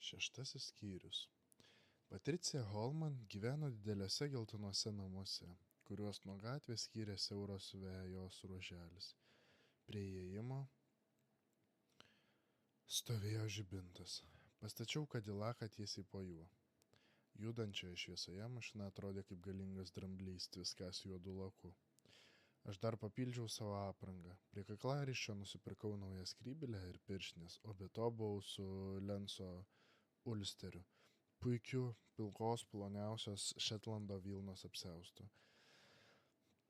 Šeštasis skyrius. Patricija Holman gyveno dideliuose geltonuose namuose, kuriuos nuo gatvės skyrė siauros vejos ruoželis. Prie įėjimo stovėjo žibintas. Pastačiau Kadilaką tiesiai po juo. Judančioje šviesoje mašina atrodė kaip galingas dramblys tviskąs juodu laku. Aš dar papildžiau savo aprangą. Prie kaklaraiščio nusipirkau naują skrybėlę ir pirštinės, o be to buvau su Lenso ulsteriu, puikiu pilkos ploniausios Šetlando vilnos apsiaustu.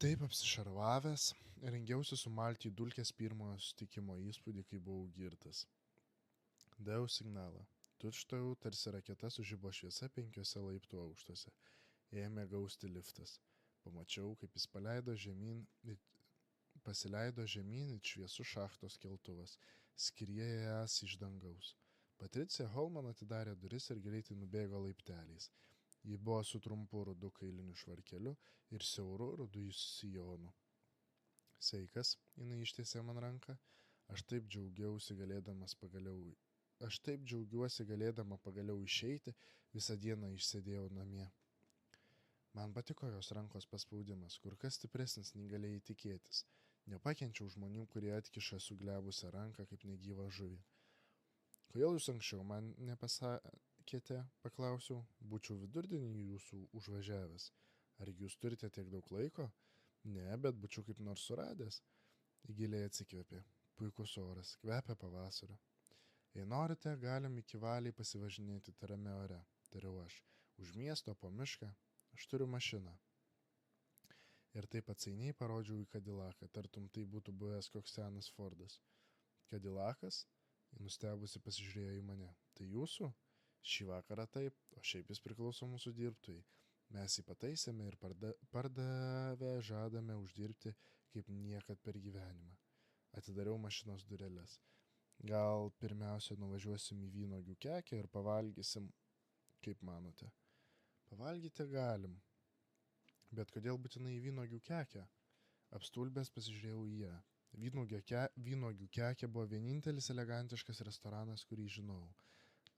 Taip apsišarvavęs, rengiausi sumalti į dulkes pirmojo sutikimo įspūdį, kai buvau girtas. Daviau signalą. Tučtojau, tarsi raketa sužibo šviesa 5 laiptų aukštuose. Ėmė gausti liftas. Pamačiau, kaip jis pasileido žemyn it šviesų šachtos keltuvas, skriejęs iš dangaus. Patricija Holman atidarė duris ir greitai nubėgo laipteliais. Ji buvo su trumpu rudu kailiniu švarkeliu ir siauru rudu sijonu. Sveikas, jinai ištiesė man ranką. Aš taip džiaugiuosi galėdama pagaliau išeiti, visą dieną išsėdėjau namie. Man patiko jos rankos paspaudimas, kur kas stipresnis nei galėjai tikėtis. Nepakenčiau žmonių, kurie atkiša suglebusią ranką kaip negyvą žuvį. Kodėl jūs anksčiau man nepasakėte, paklausiau, būčiau vidurdienį jūsų užvažiavęs. Ar jūs turite tiek daug laiko? Ne, bet būčiau kaip nors suradęs. Giliai atsikvėpė. Puikus oras, kvepia pavasario. Jei norite, galim iki Valiai pasivažinėti tame ore, tariau aš, už miesto po mišką. Aš turiu mašiną. Ir taip atsainiai parodžiau į Kadilaką, tartum tai būtų buvęs koks senas Fordas. Kadilakas? Ji nustebusi pasižiūrėjo į mane. Tai jūsų? Šį vakarą taip, o šiaip jis priklauso mūsų dirbtujai. Mes jį pataisėme ir pardavę žadame uždirbti kaip niekad per gyvenimą. Atidariau mašinos dureles. Gal pirmiausia nuvažiuosim į vynuogių kekę ir pavalgysim, kaip manote? Pavalgyti galim. Bet kodėl būtinai į vynuogių kekę? Apstulbęs pasižiūrėjau į ją. Vynuogių kekė buvo vienintelis elegantiškas restoranas, kurį žinau.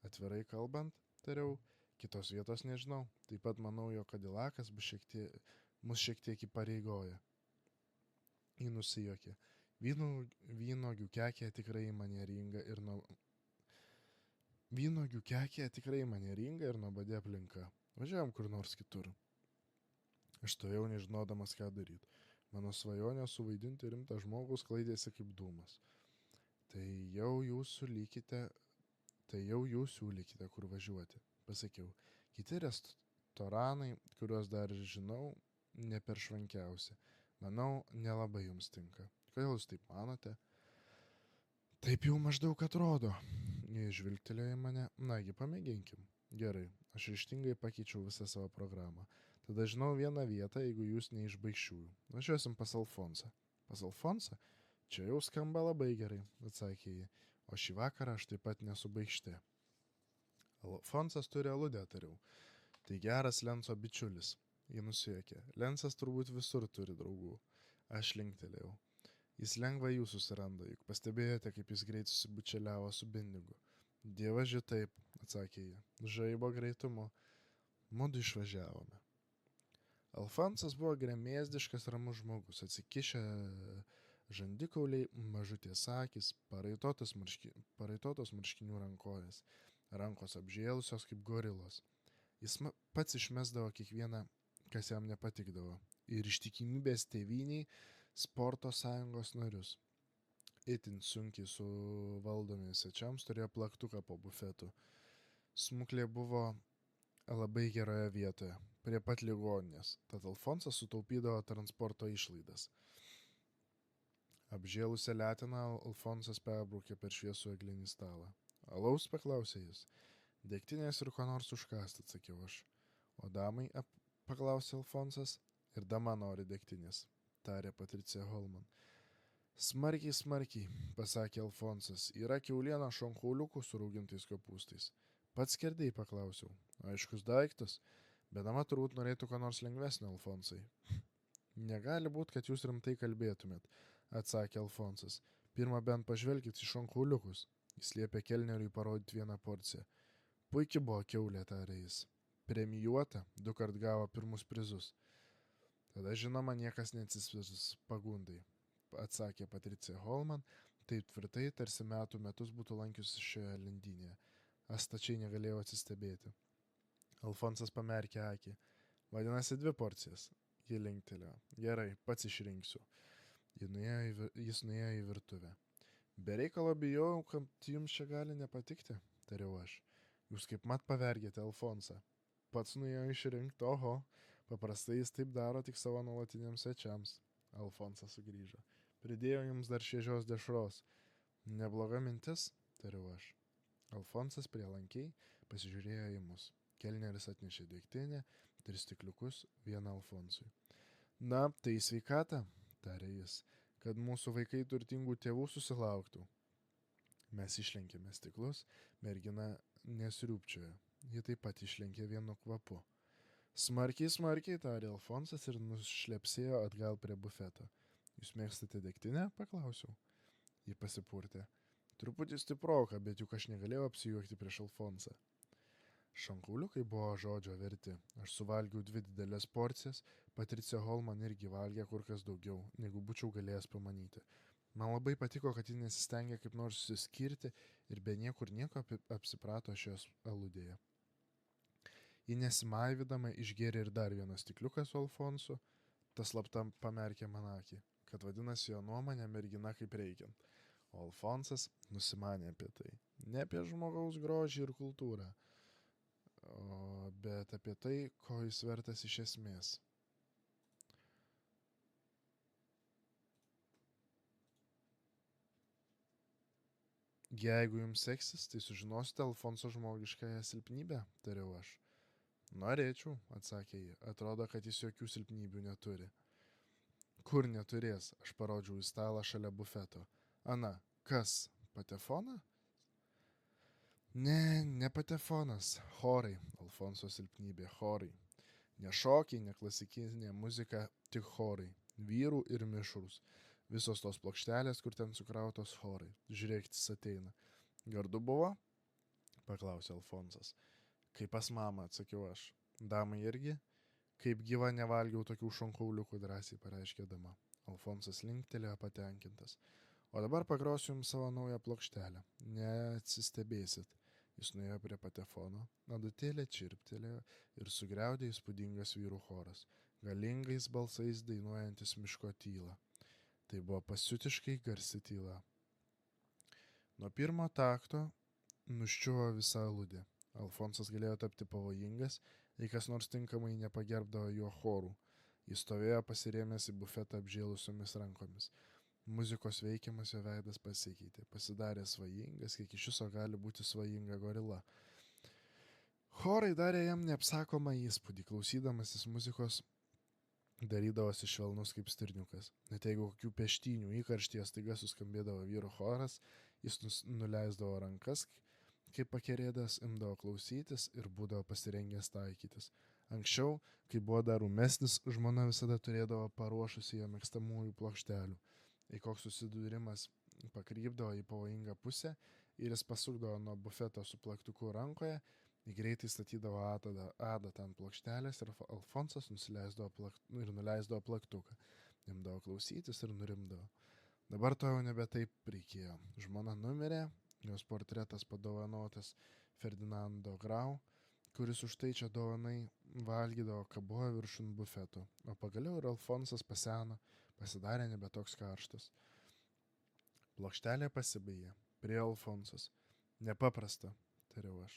Atvirai kalbant, tariau, kitos vietos nežinau. Taip pat manau, jog Kadilakas mus šiek tiek įpareigoja. Ji nusijuokė. Vynuogių kekė tikrai manieringa ir nuobodi aplinka. Važiavam kur nors kitur. Aš stovėjau nežinodamas, ką daryti. Mano svajonė suvaidinti rimtą žmogų sklaidėsi kaip dūmas. Tai jau jūs siūlykite, kur važiuoti, pasakiau. Kiti restoranai, kuriuos dar žinau, ne per švankiausi. Manau, nelabai jums tinka. Kodėl jūs taip manote? Taip jau maždaug atrodo. Jei žvilgtelėjo į mane, nagi pamėginkim. Gerai, aš ryžtingai pakeičiau visą savo programą. Tada žinau vieną vietą, jeigu jūs ne iš baigščiųjų. Važiuosim pas Alfonsą. Pas Alfonsą? Čia jau skamba labai gerai, atsakė ji. O šį vakarą aš taip pat nesu baigštė. Alfonsas turi aludę, tariau. Tai geras Lenso bičiulis. Ji nusijuokė. Lensas turbūt visur turi draugų. Aš linktelėjau. Jis lengva jų susiranda, juk pastebėjote, kaip jis greit susibučialiavo su Bindigu. Dievaži taip, atsakė ji, žaibo greitumu. Mudu išvažiavome. Alfonsas buvo gremėzdiškas ramus žmogus, atsikišę žandikauliai, mažutės akys, paraitotos marškinių rankovės, rankos apžėlusios kaip gorilos. Jis pats išmesdavo kiekvieną, kas jam nepatikdavo, ir ištikimybės tėvyniai sporto sąjungos narius. Itin sunkiai suvaldomi svečiams turėjo plaktuką po bufetu. Smuklė buvo labai geroje vietoje, prie pat ligoninės, tad Alfonsas sutaupydavo transporto išlaidas. Apžėlusią leteną Alfonsas perbraukė per šviesų eglinį stalą. Alaus, paklausė jis. Degtinės ir ko nors užkasti, atsakiau aš. O damai, paklausė Alfonsas. Ir dama nori degtinės, tarė Patricija Holman. Smarkiai, pasakė Alfonsas, yra kiauliena šonkauliukų su raugintais kopūstais. Pats skerdėjai, paklausiau. Aiškus daiktas, bet dama turbūt norėtų ką nors lengvesnio, Alfonsai. Negali būti, kad jūs rimtai kalbėtumėt, atsakė Alfonsas. Pirma bent pažvelkit į šonkauliukus. Jis liepė kelneriui parodyti vieną porciją. Puikiai buvo kiaulė, tarė jis. Premijuota, 2 kart gavo pirmus prizus. Tada žinoma niekas neatsisvirs pagundai, atsakė Patricija Holman, taip tvirtai, tarsi metų metus būtų lankiusi šioje lendynėje. Aš stačiai negalėjau atsistebėti. Alfonsas pamerkė akį. Vadinasi 2 porcijas. Ji linktelėjo. Gerai, pats išrinksiu. Jis nuėjo į virtuvę. Be reikalo bijojau, kad jums čia gali nepatikti, tariau aš. Jūs kaip mat pavergėte Alfonsą. Pats nuėjo išrinkti, oho, paprastai jis taip daro tik savo nuolatiniams svečiams. Alfonsas sugrįžo. Pridėjo jums dar šviežios dešros. Nebloga mintis, tariau aš. Alfonsas prielankiai pasižiūrėjo į mus. Kelneris atnešė degtinę, 3 stikliukus, 1 Alfonsui. Na, tai sveikata, tarė jis, kad mūsų vaikai turtingų tėvų susilauktų. Mes išlenkėme stiklus, mergina nesriūpčiojo. Ji taip pat išlenkė vienu kvapu. Smarkiai, smarkiai, tarė Alfonsas ir nušlepsėjo atgal prie bufeto. Jūs mėgstate degtinę? Paklausiau. Ji pasipurtė. Truputį stiproka, bet juk aš negalėjau apsijuokti prieš Alfonsą. Šankauliukai buvo žodžio verti. Aš suvalgiau 2 didelės porcijas, Patricija Holman irgi valgė kur kas daugiau, negu būčiau galėjęs pamanyti. Man labai patiko, kad ji nesistengė kaip nors susiskirti ir be niekur nieko apsiprato šios aludėje. Ji nesimaivydama išgėrė ir dar 1 stikliuką su Alfonsu, tas slapta pamerkė man akį, kad vadinasi jo nuomonė mergina kaip reikiant. O Alfonsas nusimanė apie tai. Ne apie žmogaus grožį ir kultūrą, bet apie tai, ko jis vertas iš esmės. Jeigu jums seksis, tai sužinosite Alfonso žmogiškąją silpnybę, tariau aš. Norėčiau, atsakė ji, atrodo, kad jis jokių silpnybių neturi. Kur neturės, aš parodžiau į stalą šalia bufeto. Ana, kas, patefoną? Ne patefonas, chorai, Alfonso silpnybė, chorai. Ne šokiai, ne klasikinė muzika, tik chorai, vyrų ir mišrus. Visos tos plokštelės, kur ten sukrautos chorai. Žiūrėkit, jis ateina. Gardu buvo? Paklausė Alfonsas. Kaip pas mamą, atsakiau aš. Damai irgi? Kaip gyva nevalgiau tokių šonkauliukų, drąsiai pareiškė dama. Alfonsas linktelėjo patenkintas. O dabar pagrosiu jums savo naują plokštelę. Neatsistebėsit. Jis nuėjo prie patefono, adatėlė čirptelėjo ir sugriaudė įspūdingas vyrų choras, galingais balsais dainuojantis miško tylą. Tai buvo pasiutiškai garsi tyla. Nuo pirmo takto nuščiuvo visa aludė. Alfonsas galėjo tapti pavojingas, jei kas nors tinkamai nepagerbdavo jo chorų. Jis stovėjo pasirėmęs į bufetą apžėlusiomis rankomis. Muzikos veikiamas jo veidas pasikeitė, pasidarė svajingas, kiek iš viso gali būti svajinga gorila. Chorai darė jam neapsakomą įspūdį, klausydamasis muzikos darydavosi švelnus kaip stirniukas. Net jeigu kokių peštynių įkarštyje staiga suskambėdavo vyro choras, jis nuleisdavo rankas, kaip pakerėdas imdavo klausytis ir būdavo pasirengęs taikytis. Anksčiau, kai buvo dar ūmesnis, žmona visada turėdavo paruošusi jo mėgstamųjų plokštelių. Jei koks susidūrimas pakrypdavo į pavojingą pusę ir jis pasukdavo nuo bufeto su plaktuku rankoje, jį greitai statydavo adatą ant plokštelės ir Alfonsas nuleisdavo plaktuką. Imdavo klausytis ir nurimdavo. Dabar to jau nebe taip reikėjo. Žmona numirė, jos portretas padovanotas Ferdinando Grau, kuris už tai čia dovanai valgydavo, kabojo viršun bufeto, o pagaliau ir Alfonsas paseno, pasidarė nebe toks karštas. Plokštelė pasibaigė. Prie Alfonsas. Nepaprasta, tariau aš.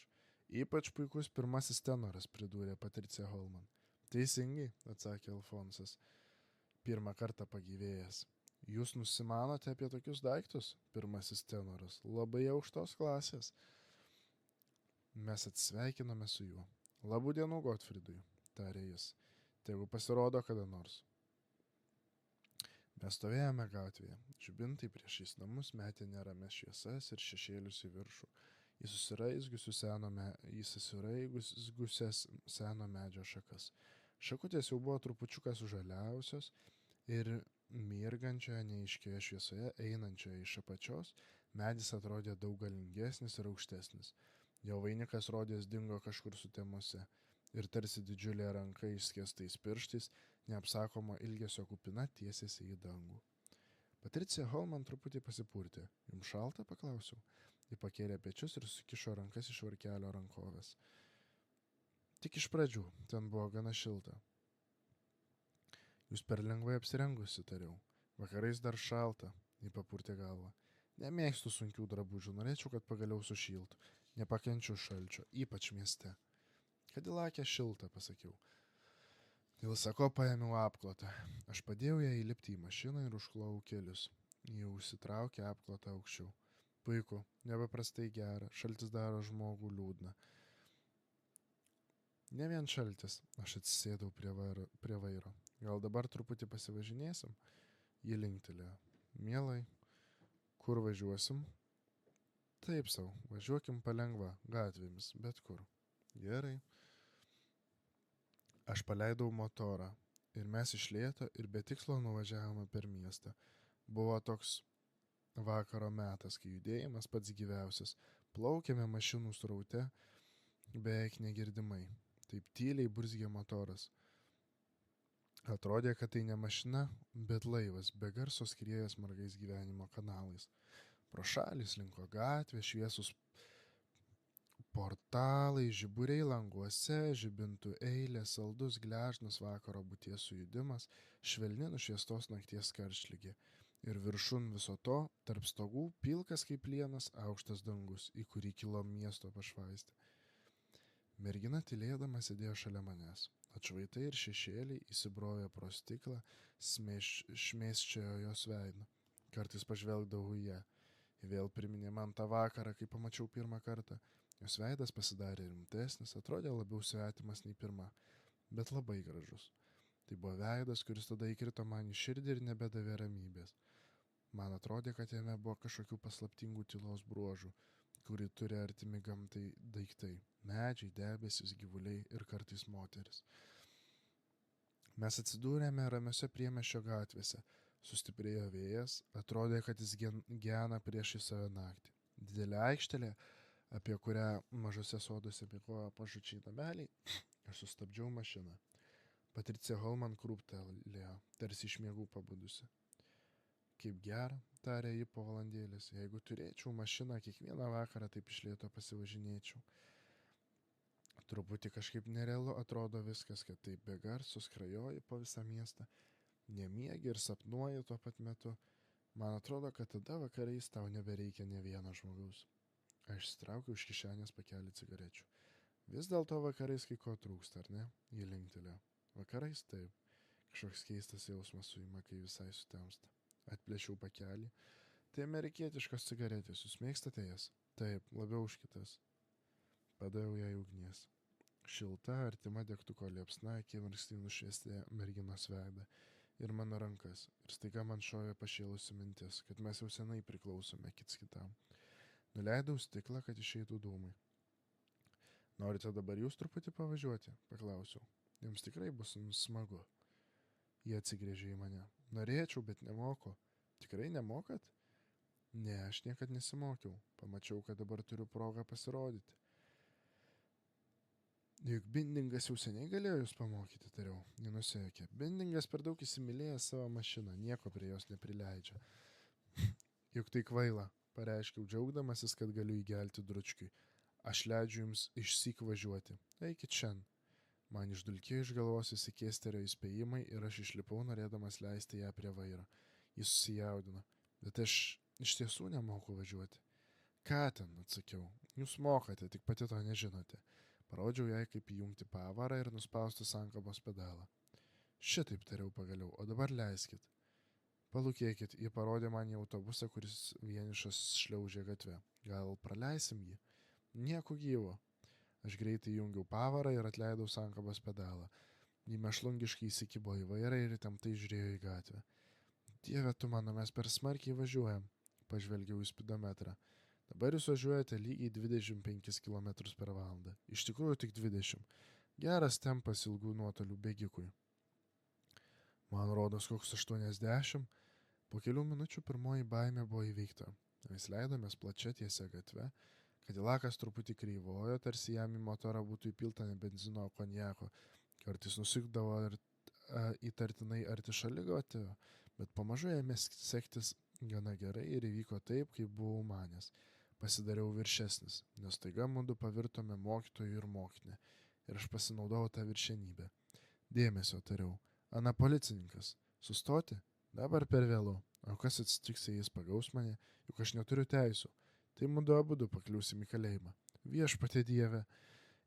Ypač puikus pirmasis tenoras, pridūrė Patricija Holman. Teisingai, atsakė Alfonsas, pirmą kartą pagyvėjęs. Jūs nusimanote apie tokius daiktus, pirmasis tenoras, labai aukštos klasės. Mes atsisveikinome su juo. Labų dienų, Gotfridui, tarė jis. Tegu pasirodo kada nors. Mes stovėjome gatvėje. Žibintai priešais namus metė nerames šviesas ir šešėlius į viršų. Į susiraizgusias seno medžio šakas. Šakutės jau buvo trupučiukas sužaliausios ir mirgančioje neaiškioje šviesoje einančioje iš apačios medis atrodė daug galingesnis ir aukštesnis. Jo vainikas rodės dingo kažkur sutemose ir tarsi didžiulė ranka išskėstais pirštais, neapsakoma ilgesio kupina tiesėsi į dangų. Patricija Holman truputį pasipurtė. Jums šalta, paklausiau. Ji pakėlė pečius ir sukišo rankas iš varkelio rankovės. Tik iš pradžių, ten buvo gana šilta. Jūs per lengvai apsirengusi, tariau. Vakarais dar šalta, ji papurtė galvą. Nemėgstu sunkių drabužių, norėčiau, kad pagaliau sušiltų. Nepakenčiu šalčio, ypač mieste. Kadilakė šilta, pasakiau. Dėl sako paėmiau apklotą. Aš padėjau ją įlipti į mašiną ir užklovau kelius. Ji užsitraukė apklotą aukščiau. Puiku, nepaprastai gera, šaltis daro žmogų liūdną. Ne vien šaltis, aš atsisėdau prie vairo. Gal dabar truputį pasivažinėsim? Ji linktelėjo. Mielai, kur važiuosim? Taip sau, važiuokim palengva, gatvėmis, bet kur. Gerai. Aš paleidau motorą ir mes iš lėto ir be tikslo nuvažiavome per miestą. Buvo toks vakaro metas, kai judėjimas pats gyviausias. Plaukėme mašinų sraute beveik negirdimai. Taip tyliai burzgė motoras. Atrodė, kad tai ne mašina, bet laivas, be garso skriejęs margais gyvenimo kanalais. Pro šalį slinko gatvė, šviesus portalai, žiburiai languose, žibintų eilė, saldus gležnas vakaro būties sujudimas, švelni nušviestos nakties karštligė. Ir viršun viso to, tarp stogų, pilkas kaip plienas, aukštas dangus, į kurį kilo miesto pašvaistė. Mergina tylėdama sėdėjo šalia manęs. Atšvaitai ir šešėliai įsibrovė pro stiklą, šmėsčiojo jos veidą. Kartais pažvelgdavau į ją. Ji vėl priminė man tą vakarą, kai pamačiau pirmą kartą. Jos veidas pasidarė rimtesnis, atrodė labiau svetimas nei pirma, bet labai gražus. Tai buvo veidas, kuris tada įkrito man į širdį ir nebedavė ramybės. Man atrodė, kad jame buvo kažkokių paslaptingų tylos bruožų, kurį turi artimi gamtai daiktai – medžiai, debesis, gyvuliai ir kartais moteris. Mes atsidūrėme ramiose priemiesčio gatvėse. Sustiprėjo vėjas, atrodė, kad jis gena priešai save naktį. Didelė aikštelė, apie kurią mažose soduose miegojo mažučiai nameliai, aš sustabdžiau mašiną. Patricija Holman krūptelėjo, tarsi iš miegų pabudusi. Kaip gera, tarė ji po valandėlės, jeigu turėčiau mašiną, kiekvieną vakarą taip iš lėto pasivažinėčiau. Truputį kažkaip nerealu atrodo viskas, kad taip be garso skrajoji po visą miestą. Nemiegi ir sapnuoji tuo pat metu. Man atrodo, kad tada vakarais tau nebereikia ne vieno žmogaus. Aš išsitraukiau iš kišenės pakelį cigarečių. Vis dėlto vakarais kai ko trūksta, ar ne? Ji linktelėjo. Vakarais taip. Kažkoks keistas jausmas suima, kai visai sutemsta. Atplėšiau pakelį. Tai amerikietiškos cigaretės, jūs mėgstate jas? Taip, labiau už kitas. Padaviau jai ugnies. Šilta, artima degtuko liepsna akimirksniu nušviestė merginos veidą ir mano rankas. Ir staiga man šovė pašėlusi mintis, kad mes jau senai priklausome kits kitam. Nuleidau stiklą, kad išeitų dūmai. Norite dabar jūs truputį pavažiuoti? Paklausiau. Jums tikrai bus smagu. Jie atsigrėžė į mane. Norėčiau, bet nemoku. Tikrai nemokat? Ne, aš niekad nesimokiau. Pamačiau, kad dabar turiu progą pasirodyti. Juk Bindingas jau seniai galėjo jūs pamokyti, tariau. Ji nusijuokė. Bindingas per daug įsimylėjęs savo mašiną, nieko prie jos neprileidžia. Juk tai kvaila, pareiškiau džiaugdamasis, kad galiu įgelti dručkiui. Aš leidžiu jums išsyk važiuoti. Eikit šiandien. Man išdulkėjo iš galvos įsikėsterio įspėjimai ir aš išlipau norėdamas leisti ją prie vairo. Jis susijaudino. Bet aš iš tiesų nemoku važiuoti. Ką ten, atsakiau. Jūs mokate, tik pati to nežinote. Parodžiau jai, kaip įjungti pavarą ir nuspausti sankabos pedalą. Šitaip tariau pagaliau, o dabar leiskit. Palūkėkit, ji parodė man į autobusą, kuris vienišas šliaužė gatve. Gal praleisim jį? Nieko gyvo. Aš greitai įjungiau pavarą ir atleidau sankabos pedalą. Ji mešlungiškai įsikibo į vairą ir įtemptai žiūrėjo į gatvę. Dieve tu mano, mes per smarkiai važiuojam. Pažvelgiau į spidometrą. Dabar jūs važiuojate lygiai 25 km per valandą. Iš tikrųjų tik 20. Geras tempas ilgų nuotolių bėgikui. Man rodos koks 80. Po kelių minučių pirmoji baimė buvo įveikta. Mes leidomės plačia tiesia gatve. Kadilakas truputį kreivojo, tarsi jam į motorą būtų įpilta ne benzino, o konjako. Kartais nusikdavo įtartinai arti šaligatvio, bet pamažu ėmė sektis gana gerai ir įvyko taip, kaip buvau manęs. Pasidariau viršesnis, nes taiga mudu pavirtome mokytojų ir mokinę. Ir aš pasinaudojau tą viršenybę. Dėmesio tariau. Ana policininkas. Sustoti? Dabar per vėlu. O kas atsitiks, jei jis pagaus mane, juk aš neturiu teisų. Tai mudu abudu pakliūsim į kalėjimą. Viešpatie Dieve.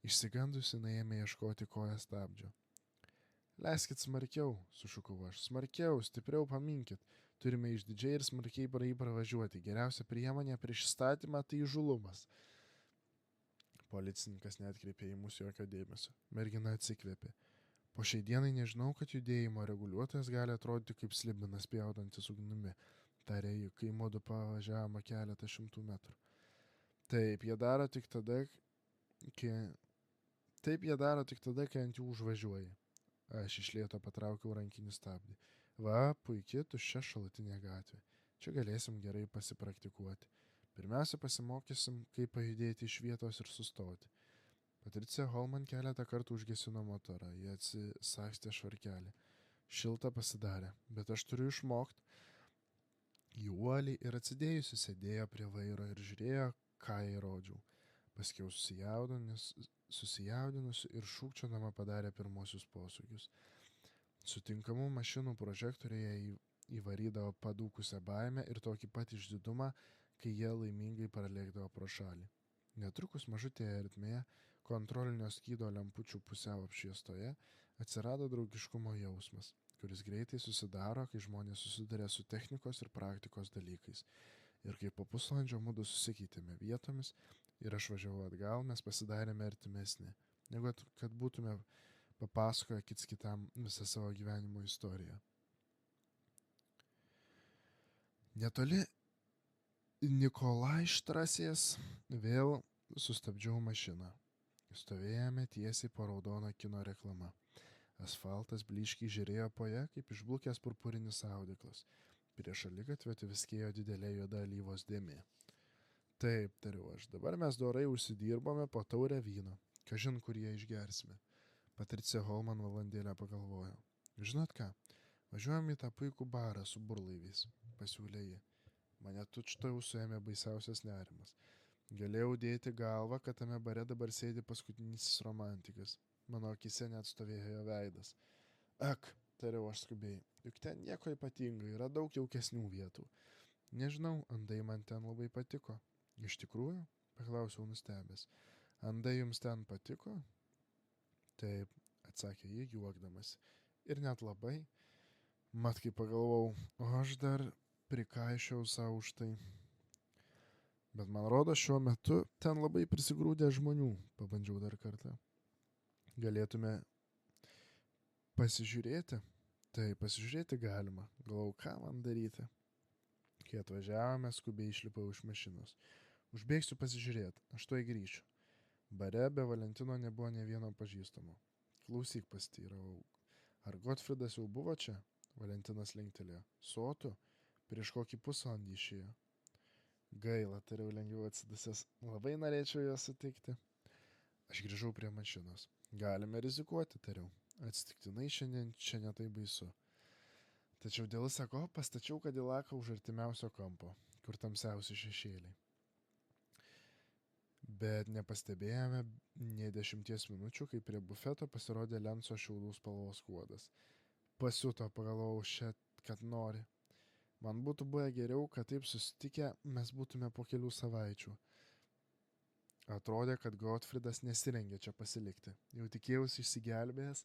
Išsigandusi ėmė ieškoti koją stabdžio. Leiskit smarkiau, sušukau aš. Smarkiau, stipriau paminkit. Turime išdidžiai ir smarkiai pravažiuoti. Geriausia priemonė prieš įstatymą tai įžulumas. Policininkas neatkreipė į mus jokio dėmesio. Mergina atsikvėpė. Po šiai dienai nežinau, kad judėjimo reguliuotojas gali atrodyti kaip slibinas pjaudantis ugnimi, tarė ji, kai mudu pavažiavome keletą šimtų metrų. Taip jie daro tik tada, kai ant jų užvažiuoji. Aš iš lėto patraukiau rankinį stabdį. Va, puikiai tuščia šalutinė gatvė. Čia galėsim gerai pasipraktikuoti. Pirmiausia, pasimokysim, kaip pajudėti iš vietos ir sustoti. Patricija Holman keletą kartų užgesino motorą. Jie atsisagstė švarkelį. Šilta pasidarė, bet aš turiu išmokti. Ji uoliai ir atsidėjusi sėdėjo prie vairo ir žiūrėjo, ką jai rodžiau. Paskiau susijaudinusi ir šūkčiodama padarė pirmosius posūkius. Sutinkamų mašinų prožektoriai įvarydavo padūkusią baimę ir tokį pat išdidumą, kai jie laimingai pralėkdavo pro šalį. Netrukus mažutėje ertmėje, kontrolinio skydo lempučių pusiau apšviestoje, atsirado draugiškumo jausmas, kuris greitai susidaro, kai žmonės susiduria su technikos ir praktikos dalykais. Ir kai po pusvalandžio mudu susikeitėme vietomis ir aš važiavau atgal, mes pasidarėme artimesni, negu kad būtume papasakoję kits kitam visą savo gyvenimo istoriją. Netoli Nikolaištrasės vėl sustabdžiau mašiną. Stovėjome tiesiai po raudoną kino reklamą. Asfaltas blyškiai žiūrėjo po ją, kaip išblukęs purpurinis audeklas. Prie šaligatvio tviskėjo didelė juoda alyvos dėmė. Taip, tariu aš, dabar mes dorai užsidirbome po taurę vyno. Kažin, kur ją išgersime. Patricija Holman valandėlę pagalvojo. Žinot ką, važiuojam į tą puikų barą su burlaiviais, pasiūlė ji. Mane tučtuojau suėmė baisiausias nerimas. Galėjau dėti galvą, kad tame bare dabar sėdi paskutinysis romantikas. Mano akise net stovėjo jo veidas. Ak, tariau aš skubiai, juk ten nieko ypatingo, yra daug jaukesnių vietų. Nežinau, Andai man ten labai patiko. Iš tikrųjų? Paklausiau nustebęs. Andai jums ten patiko? Taip, atsakė ji juokdamas. Ir net labai. Mat, kai pagalvojau, o aš dar prikaišiau savo už tai. Bet man rodo, šiuo metu ten labai prisigrūdė žmonių, pabandžiau dar kartą. Galėtume pasižiūrėti? Tai pasižiūrėti galima. Galvau, ką man daryti? Kai atvažiavome, skubiai išlipau iš mašinos. Užbėgsiu pasižiūrėti, aš tuoj grįšiu. Bare be Valentino nebuvo ne vieno pažįstamo. Klausyk, pasiteiravau. Ar Gotfridas jau buvo čia? Valentinas linktelėjo. Sotu? Prieš kokį pusvalandį išėjo. Gaila, tariau lengviau atsidusęs. Labai norėčiau jo sutikti. Aš grįžau prie mašinos. Galime rizikuoti, tariau. Atsitiktinai šiandien čia netai baisu. Tačiau dėl sako pastačiau Kadilaką už artimiausio kampo, kur tamsiausi šešėliai. Bet nepastebėjome nė 10 minučių, kai prie bufeto pasirodė Lenco šiaudų spalvos kuodas. Pasiuto, pagalvojau, kad nori. Man būtų buvę geriau, kad taip susitikę mes būtume po kelių savaičių. Atrodė, kad Gotfridas nesirengė čia pasilikti. Jau tikėjausi išsigelbėjęs,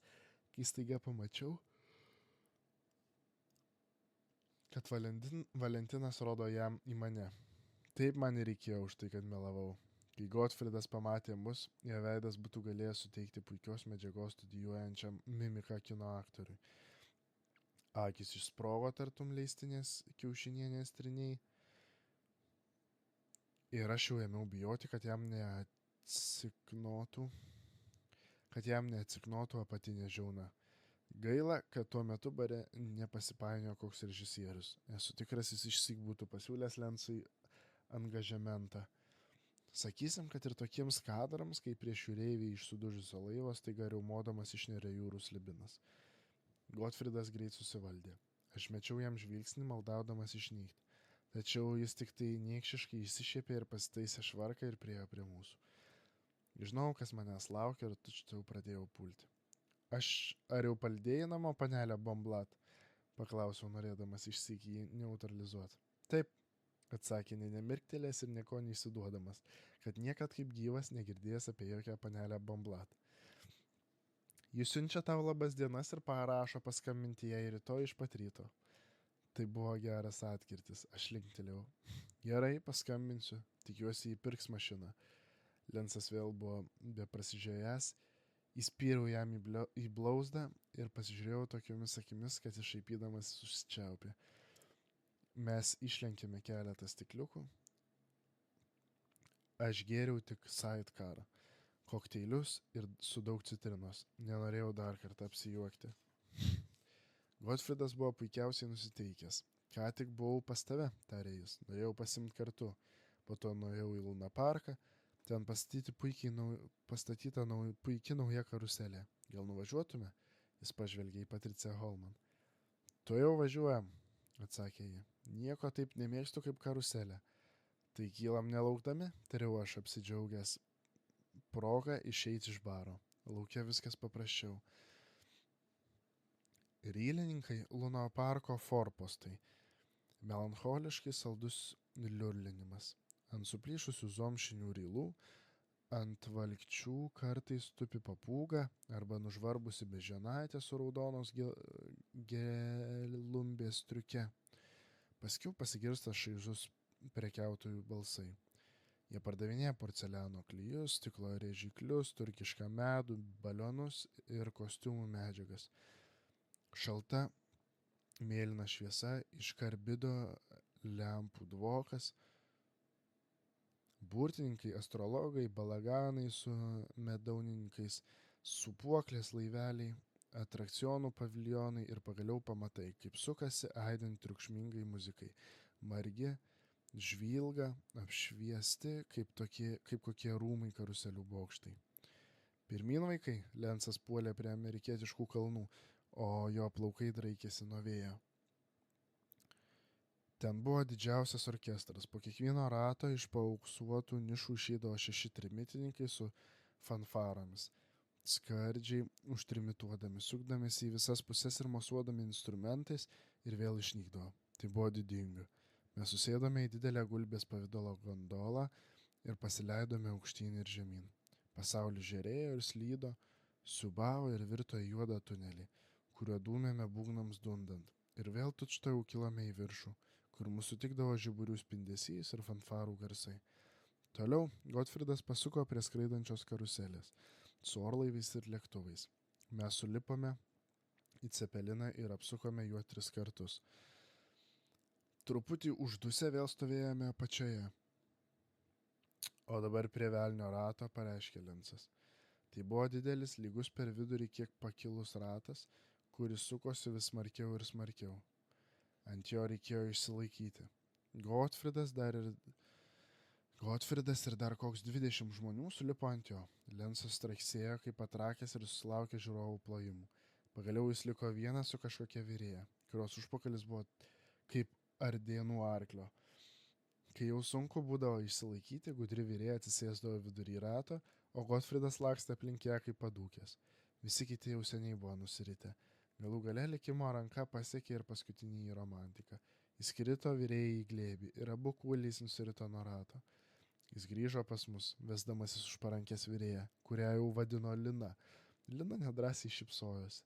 kai staiga pamačiau, kad Valentinas rodo jam į mane. Taip man ir reikėjo už tai, kad melavau. Kai Gotfridas pamatė mus, jo veidas būtų galėjęs suteikti puikios medžiagos studijuojančiam mimiką kino aktoriui. Akis išsprogo tartum leistinės kiaušinienės triniai. Ir aš jau ėmiau bijoti, kad jam neatsiknotų apatinė žiauna. Gaila, kad tuo metu bare nepasipainiojo koks režisierius. Esu tikras, jis išsyk būtų pasiūlęs Lencui angažementą. Sakysim, kad ir tokiems kadrams, kai prieš jūreivį iš sudužusio laivo staiga riaumodamas išneria jūrų slibinas. Gotfridas greit susivaldė. Aš mečiau jam žvilgsnį, maldaudamas išnykti. Tačiau jis tik tai niekšiškai išsišiepė ir pasitaisė švarką ir priėjo prie mūsų. Žinau, kas manęs laukia ir tučtuojau pradėjau pulti. Ar jau paldėjai namo, panelė Bomblat? Paklausiau, norėdamas išsyk jį neutralizuoti. Taip, atsakė nemirktelės ir nieko neįsiduodamas, kad niekad kaip gyvas negirdėjęs apie jokią panelę Bomblat. Jis siunčia tau labas dienas ir parašo paskambinti jai rytoj iš pat ryto. Tai buvo geras atkirtis, aš linktelėjau. Gerai, paskambinsiu, tikiuosi įpirks mašiną. Lensas vėl buvo beprasižiojęs, įspyriau jam į blauzdą ir pasižiūrėjau tokiomis akimis, kad išaipydamas susičiaupė. Mes išlenkėme keletą stikliukų. Aš gėriau tik sidecarą, kokteilius ir su daug citrinos. Nenorėjau dar kartą apsijuokti. Gotfridas buvo puikiausiai nusiteikęs. Ką tik buvau pas tave, tarė jis. Norėjau pasimti kartu. Po to nuėjau į Luna parką. Ten pastatyta puikiai nauja karuselė. Gal nuvažiuotume? Jis pažvelgė į Patriciją Holman. Tuojau važiuojam, atsakė ji. Nieko taip nemėgstu kaip karuselė. Tai kylam nelaukdami, tariau aš apsidžiaugęs progą išeiti iš baro. Laukia viskas paprasčiau. Rylininkai Luna parko forpostai. Melancholiškai saldus liurlinimas. Ant suplyšusių zomšinių rylų, ant valkčių kartais tupi papūga arba nužvarbusi beženaitė su raudonos gelumbės striuke. Paskiau pasigirsta šaižus prekiautojų balsai. Jie pardavinėja porceliano klijus, stiklo rėžiklius, turkišką medų, balionus ir kostiumų medžiagas. Šalta mėlyna šviesa, iš karbido lempų dvokas. Burtininkai, astrologai, balaganai su medaunininkais, supuoklės laiveliai, atrakcionų paviljonai ir pagaliau pamatai, kaip sukasi aidint triukšmingai muzikai. Margi, žvilga, apšviesti, kaip kokie rūmai karuselių bokštai. Pirmyn vaikai, Lensas puolė prie amerikietiškų kalnų, o jo plaukai draikėsi nuo vėjo. Ten buvo didžiausias orkestras. Po kiekvieno rato iš paauksuotų nišų išeidavo 6 trimitininkai su fanfaromis. Skardžiai užtrimituodami, sukdamėsi į visas puses ir mosuodami instrumentais ir vėl išnykdavo. Tai buvo didinga. Mes susėdome į didelę gulbės pavidalo gondolą ir pasileidome aukštyn ir žemyn. Pasaulis žėrėjo ir slydo, siūbavo ir virto į juodą tunelį, kuriuo dūmėme būgnams dundant. Ir vėl tučtuojau kilome į viršų, kur mūsų tikdavo žiburių spindesys ir fanfarų garsai. Toliau Gotfridas pasuko prie skraidančios karuselės, su orlaiviais ir lėktuvais. Mes sulipome į cepeliną ir apsukome juo 3 kartus. Truputį uždusę vėl stovėjome apačioje. O dabar prie velnio rato, pareiškė Lensas. Tai buvo didelis, lygus per vidurį kiek pakilus ratas, kuris sukosi vis smarkiau ir smarkiau. Ant jo reikėjo išsilaikyti. Gotfridas ir dar koks 20 žmonių sulipo ant jo. Lensas straksėjo kaip patrakęs ir susilaukė žiūrovų plojimų. Pagaliau jis liko vienas su kažkokia vyrėja, kurios užpakalis buvo kaip ardėnų arklio. Kai jau sunku būdavo išsilaikyti, gudri vyrėja atsisėsdavo vidury rato, o Gotfridas lakstė aplink ją kaip padūkęs. Visi kiti jau seniai buvo nusiritę. Galų gale likimo ranka pasiekė ir paskutinį romantiką. Jis krito vyrėjai į glėbį ir abu kūliais nusirito nuo rato. Jis grįžo pas mus, vesdamasis už parankės vyrėją, kurią jau vadino Lina. Lina nedrąsiai šypsojosi.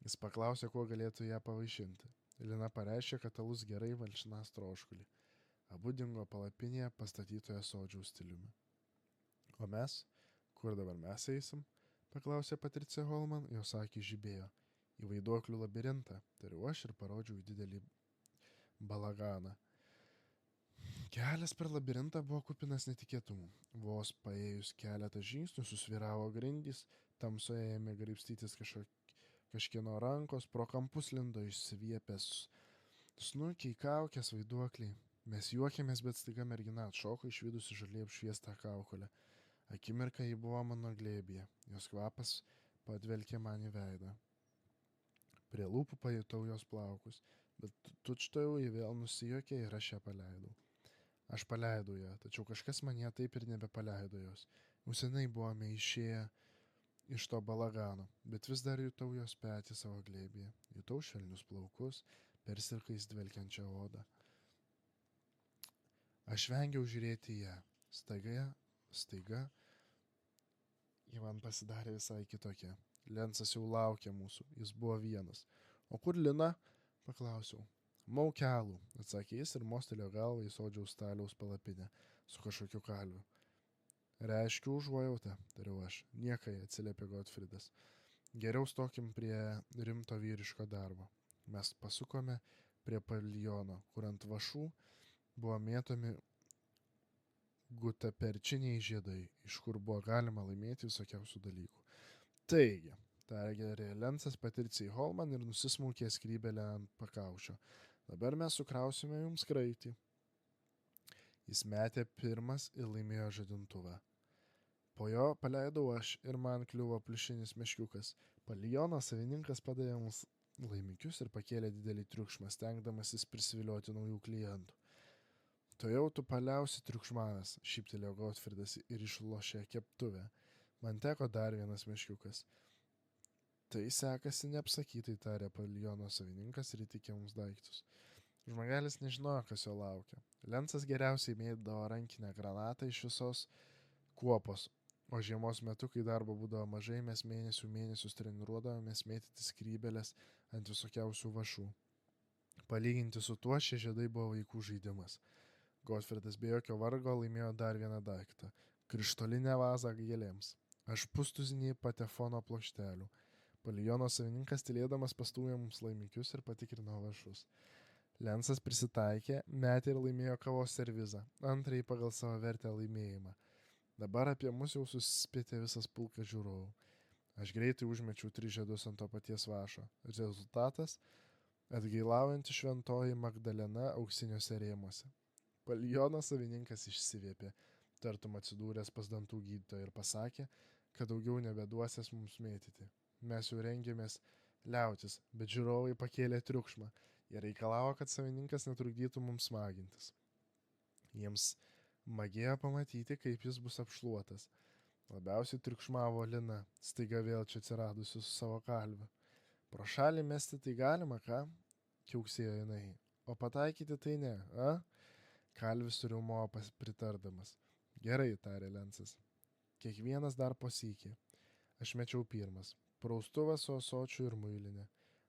Jis paklausė, kuo galėtų ją pavaišinti. Lina pareiškė, kad alus gerai valčinas troškulį. Abu dingo palapinėje pastatytoje sodžiaus stiliumi. O mes? Kur dabar mes eisim? Paklausė Patricija Holman, jos akys žibėjo. Į vaiduoklių labirintą, tariu aš ir parodžiau į didelį balaganą. Kelias per labirintą buvo kupinas netikėtumų. Vos paėjus keletą žingsnių susvyravo grindys, tamsoje ėmė graibstytis kažkieno rankos, pro kampus lindo išsiviepęs snukiai, kaukės, vaiduokliai. Mes juokėmės, bet staiga mergina atšoko išvydusi žaliai apšviestą kaukolę. Akimirką ji buvo mano glėbyje, jos kvapas padvelkė man į veidą. Prie lūpų pajutau jos plaukus, bet tučtojau ji vėl nusijuokė ir aš ją paleidau. Aš paleidau ją, tačiau kažkas mane taip ir nebepaleido jos. Jau senai buvome išėję iš to balagano, bet vis dar jutau jos petį savo glėbyje. Jutau švelnius plaukus, persirkais dvelkiančią odą. Aš vengiau žiūrėti į ją. Staiga, ji man pasidarė visai kitokia. Lencas jau laukė mūsų, jis buvo vienas. O kur Lina? Paklausiau. Maukelų, atsakė jis ir mostelėjo galvą į sodžiaus staliaus palapinę su kažkokiu kalviu. Reiškiu užuojautą, tariau aš. Niekai, atsiliepė Gotfridas. Geriau stokim prie rimto vyriško darbo. Mes pasukome prie paviljono, kur ant vašų buvo mėtomi gutaperčiniai žiedai, iš kur buvo galima laimėti visokiausių dalykų. Taigi, tarė Lencas Patricijai Holman ir nusismaukė skrybelę ant pakaušio. Dabar mes sukrausime jums kraitį. Jis metė pirmas ir laimėjo žadintuvą. Po jo paleidau aš ir man kliuvo pliušinis meškiukas. Paviljono savininkas padavė mums laimikius ir pakėlė didelį triukšmą, stengdamasis prisivilioti naujų klientų. Tojau tu paliausi triukšmavęs, šyptelėjo Gotfridas ir išlošė keptuvę. Man teko dar vienas meškiukas. Tai sekasi neapsakytai, tarė paviljono savininkas ir įtikė mums daiktus. Žmogelis nežinojo, kas jo laukia. Lencas geriausiai mėtydavo rankinę granatą iš visos kuopos, o žiemos metu, kai darbo būdavo mažai, mes mėnesius treniruodavomės mėtyti skrybelės ant visokiausių vašų. Palyginti su tuo, šie žiedai buvo vaikų žaidimas. Gotfridas be jokio vargo laimėjo dar vieną daiktą – krištolinę vazą gėlėms. Aš pustuzinį patefono plokštelių. Paviljono savininkas tylėdamas pastūmė mums laimikius ir patikrino vašus. Lencas prisitaikė, metė ir laimėjo kavos servizą, antrąjį pagal savo vertę laimėjimą. Dabar apie mus jau susispėtė visas pulkas žiūrovų. Aš greitai užmečiau 3 žiedus ant to paties vašo. Rezultatas – atgailaujanti šventoji Magdalena auksiniuose rėmuose. Paviljono savininkas išsivėpė, tartum atsidūręs pas dantų gydytoją ir pasakė, kad daugiau nebeduosės mums mėtyti. Mes jau rengėmės liautis, bet žiūrovai pakėlė triukšmą. Jie reikalavo, kad savininkas netrukdytų mums smagintis. Jiems magėjo pamatyti, kaip jis bus apšluotas. Labiausiai triukšmavo Lina, staiga vėl čia atsiradusi su savo kalviu. Pro šalį mesti tai galima, ką? Kiauksėjo jinai. O pataikyti tai ne, a? Kalvis suriaumojo pritardamas. Gerai, tarė Lencas. Kiekvienas dar po sykį. Aš mečiau pirmas. Praustuvas su ąsočiu ir muilinė.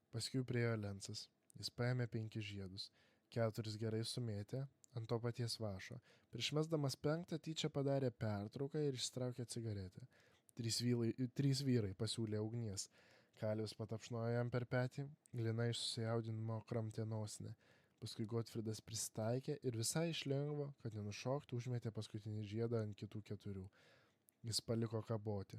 Paskui priėjo Lencas. Jis paėmė 5 žiedus. 4 gerai sumėtė ant to paties vašo. Priešmesdamas 5 tyčia padarė pertrauką ir ištraukė cigaretę. 3 vyrai pasiūlė ugnies. Kalvis patapšnojo jam per petį. Lina iš susijaudinimo kramtė nosinę. Paskui Gotfridas prisitaikė ir visai iš lengvo, kad nenušoktų, užmetė paskutinį žiedą ant kitų 4. Jis paliko kaboti.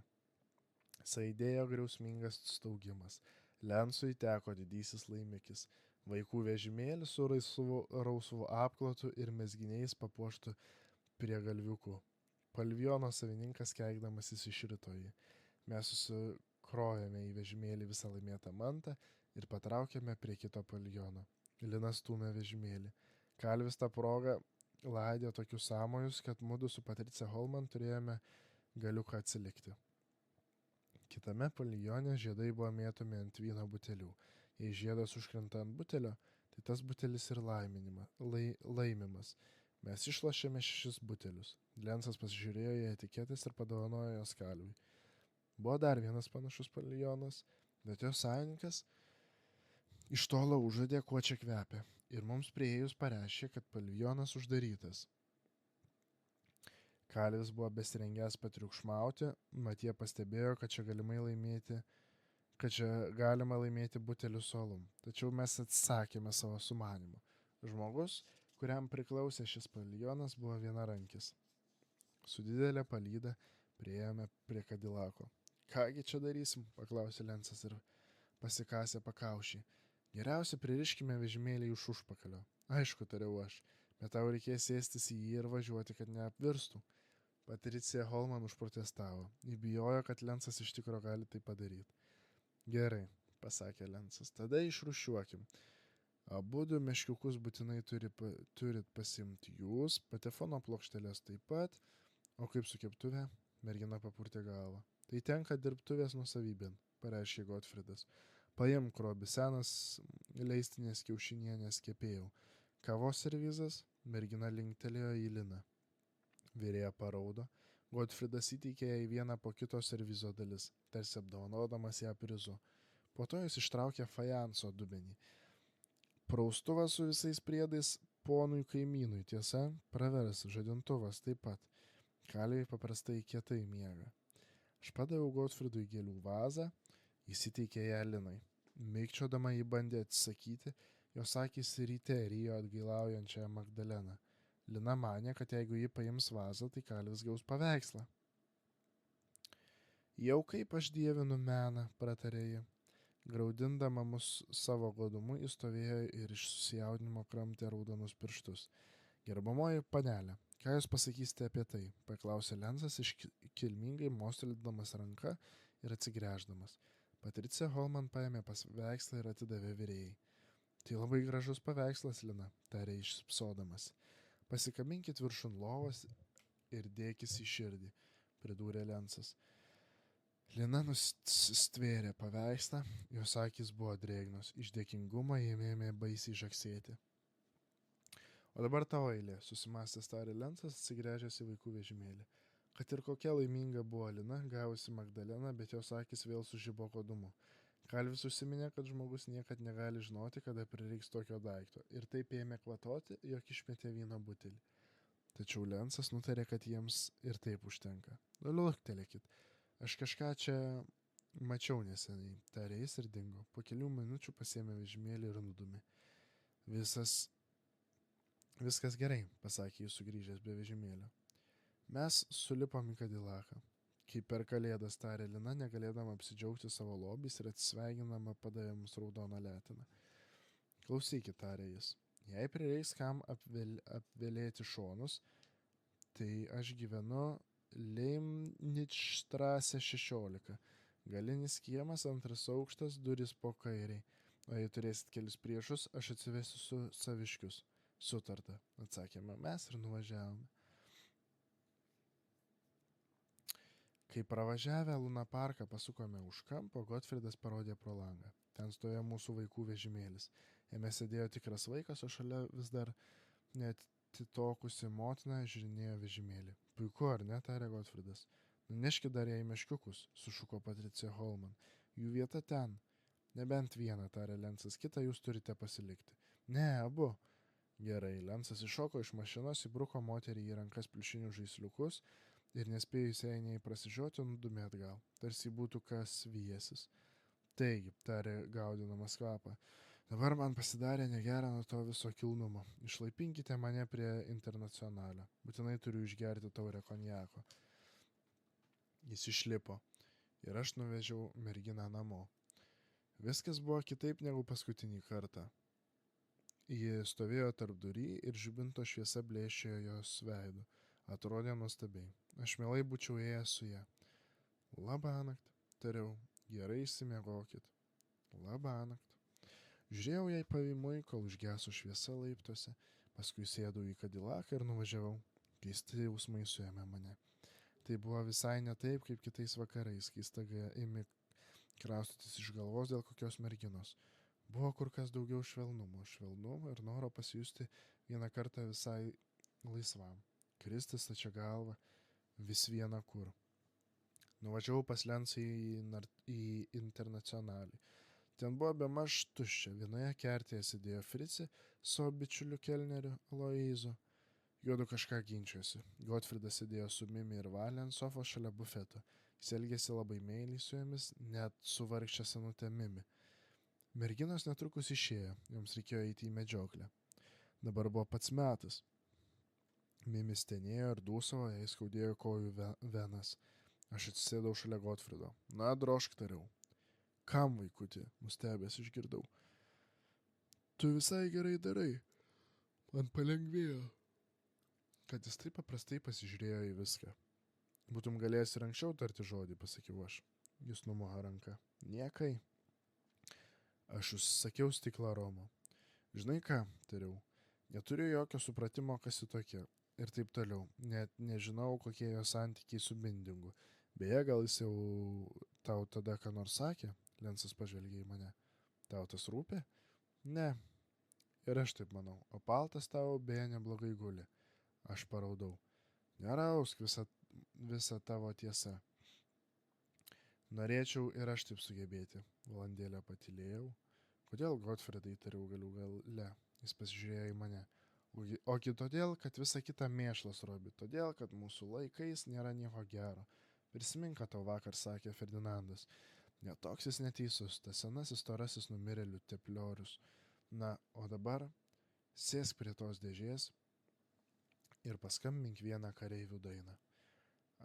Saidėjo griausmingas staugimas. Lencui teko didysis laimikis. Vaikų vežimėlis su rausvu apklotu ir mezginiais papuoštų prie galviukų. Paviljono savininkas keikdamasis išrito jį. Mes susikrovėme į vežimėlį visą laimėtą mantą ir patraukėme prie kito paviljono. Lina stūmė vežimėlį. Kalvis tą progą laidė tokius sąmojus, kad mudu su Patricija Holman turėjome galiuką atsilikti. Kitame paviljone žiedai buvo mėtomi ant vyno butelių. Jei žiedas užkrenta ant butelio, tai tas butelis ir laimimas. Mes išlošėme 6 butelius. Lencas pasižiūrėjo į etiketės ir padovanojo jos Kalviui. Buvo dar vienas panašus paviljonas, bet jo savininkas iš tolo užuodė, kuo čia kvepia, ir mums prieėjus pareiškė, kad paviljonas uždarytas. Kalvis buvo besirengęs patriukšmauti, mat jie pastebėjo, kad čia galima laimėti butelių su alum. Tačiau mes atsakėme savo sumanymu. Žmogus, kuriam priklausė šis paviljonas, buvo vienarankis. Su didelė palyda priėjome prie Kadilako. Kągi čia darysim, paklausė Lencas ir pasikasė pakaušį. Geriausia pririškime vežimėlį iš užpakalio. Aišku, tariau aš. Bet tau reikės sėstis į jį ir važiuoti, kad neapvirstų. Patricija Holman užprotestavo. Ji bijojo, kad Lensas iš tikro gali tai padaryti. Gerai, pasakė Lensas, tada išrūšiuokim. Abudu meškiukus būtinai turit pasimti jūs, patefono plokštelės taip pat, o kaip su keptuve, mergina papurtė galvą. Tai tenka dirbtuvės nuosavybėn, pareiškė Gotfridas. Paimk, Robi, senas leistinės kiaušinienės kepėjau. Kavos servizas, mergina linktelėjo į Liną. Vyrėja paraudo, Gotfridas įteikė jai vieną po kito servizo dalis, tarsi apdovanodamas ją prizu. Po to jis ištraukė fajanso dubenį. Praustuvas su visais priedais ponui kaimynui, tiesa, pravers, žadintuvas taip pat. Kalviai paprastai kietai miega. Aš padaviau Gotfridui gėlių vazą, įsiteikė ją Linai. Mikčiodama jį bandė atsisakyti, jos akys ryte rijo atgailaujančią Magdaleną. Lina manė, kad jeigu ji paims vazą, tai Kalvis gaus paveikslą. Jau kaip aš dievinu meną, pratarė ji. Graudindama mus savo godumu, jis stovėjo ir iš susijaudinimo kramtė raudonus pirštus. Gerbamoji panelė, ką jūs pasakysite apie tai? Paklausė Lensas iškilmingai mostelėdamas ranka ir atsigręždamas. Patricija Holman paėmė paveikslą ir atidavė virėjai. Tai labai gražus paveikslas, Lina, tarė išsipsodamas. Pasikabinkit viršun lovos ir dėkis į širdį, pridūrė Lensas. Lina nusistvėrė paveikslą, jos akys buvo drėgnos, iš dėkingumo jie ėmė baisiai žaksėti. O dabar tavo eilė, susimąstęs tarė Lensas, atsigręžęs į vaikų vežimėlį. Kad ir kokia laiminga buvo Lina, gavusi Magdaleną, bet jos akis vėl sužibo godumu. Kalvis užsiminė, kad žmogus niekad negali žinoti, kada prireiks tokio daikto, ir taip ėmė kvatoti, jog išmetė vyno butelį. Tačiau Lensas nutarė, kad jiems ir taip užtenka. Luktelėkit. Aš kažką čia mačiau neseniai, tarė jis ir dingo. Po kelių minučių pasėmė vežimėlį ir nudumė. Viskas gerai, pasakė jis sugrįžęs be vežimėlio. Mes sulipom į Kadilaką. Kaip per kalėdas, tarė Lina, negalėdama apsidžiaugti savo lobiais ir atsisveikinama padavė mums raudoną letiną. Klausykit, tarė jis. Jei prireiks kam apvėlėti šonus, tai aš gyvenu Leimničstrasse 16. Galinis kiemas, antras aukštas, durys po kairiai. O jei turėsit kelius priešus, aš atsivesiu su saviškius. Sutarta, atsakėme mes ir nuvažiavome. Kai pravažiavę Luna parką pasukome už kampo, Gotfridas parodė pro langą. Ten stovėjo mūsų vaikų vežimėlis. Jame sėdėjo tikras vaikas, o šalia vis dar neatitokusi motina žiūrinėjo vežimėlį. Puiku, ar ne, tarė Gotfridas. Nuneškit dar jai meškiukus, sušuko Patricija Holman. Jų vieta ten. Nebent vieną, tarė Lensas, kitą jūs turite pasilikti. Ne, abu. Gerai, Lensas iššoko iš mašinos, įbruko moterį į rankas pliušinių žaisliukus ir nespėjus jai nei prasižioti, nudumė atgal, tarsi būtų kas vyjesis. Taigi, tarė gaudinamas kvapą, dabar man pasidarė negera nuo to viso kilnumo. Išlaipinkite mane prie Internacionalio. Būtinai turiu išgerti taurę konjako. Jis išlipo ir aš nuvežiau merginą namo. Viskas buvo kitaip negu paskutinį kartą. Ji stovėjo tarp durį ir žibinto šviesa blėščiojo jos veidu. Atrodė nuostabiai. Aš mielai būčiau ėjęs su ją. Labanakt, tariau, gerai išsimiegokit. Labanakt. Žiūrėjau jai pavymui, kol užgeso šviesa laiptuose, paskui sėdau į Kadilaką ir nuvažiavau. Keisti jausmai suėmė mane. Tai buvo visai ne taip, kaip kitais vakarais, kai staiga ėmė kraustytis iš galvos dėl kokios merginos. Buvo kur kas daugiau švelnumo ir noro pasijusti vieną kartą visai laisvam. Kristi stačia galva, vis viena kur. Nuvažiavau pas Lensą į Internacionalį. Ten buvo bemaž tuščia. Vienoje kertėje sėdėjo Frici su bičiuliu kelneriu Aloizu. Juodu kažką ginčiosi. Gotfridas sėdėjo su Mimi ir Valė ant sofos šalia bufeto. Jis elgėsi labai meiliai su jomis, net su vargščia senutė Mimi. Merginos netrukus išėjo, joms reikėjo eiti į medžioklę. Dabar buvo pats metas. Mimi stenėjo ir dūsavo, jai skaudėjo kojų venas. Aš atsisėdau šalia Gotfrido. Na, drožk, tariau. Kam, vaikuti? Nustebęs išgirdau. Tu visai gerai darai. Man palengvėjo, kad jis taip paprastai pasižiūrėjo į viską. Būtum galėjęs ir anksčiau tarti žodį, pasakiau aš. Jis numojo ranką. Niekai. Aš užsakiau stiklą romo. Žinai ką, tariau, neturiu jokio supratimo, kas ji tokia. Ir taip toliau. Net nežinau, kokie jo santykiai su Bindingu. Beje, gal jis jau tau tada ką nors sakė? Lensas pažvelgė į mane. Tau tas rūpi? Ne. Ir aš taip manau. O paltas tau beje neblogai guli. Aš paraudau. Nerausk visa tavo tiesa. Norėčiau ir aš taip sugebėti. Valandėlę patylėjau. Kodėl, Godfredai, tariau gale? Jis pasižiūrėjo į mane. Ogi todėl, kad visa kita mėšlas, Robi. Todėl, kad mūsų laikais nėra nieko gero. Prisimink, ką tau vakar sakė Ferdinandas. Netoks jis neteisus, tas senasis storasis numirėlių tepliorius. Na, o dabar sėsk prie tos dėžės ir paskambink vieną kareivių dainą.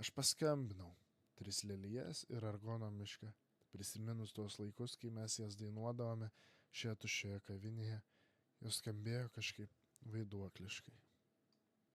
Aš paskambinau 3 lelijas ir argono mišką. Prisiminus tuos laikus, kai mes jas dainuodavome šioje tuščioje kavinėje, jos skambėjo kažkaip vaiduokliškai.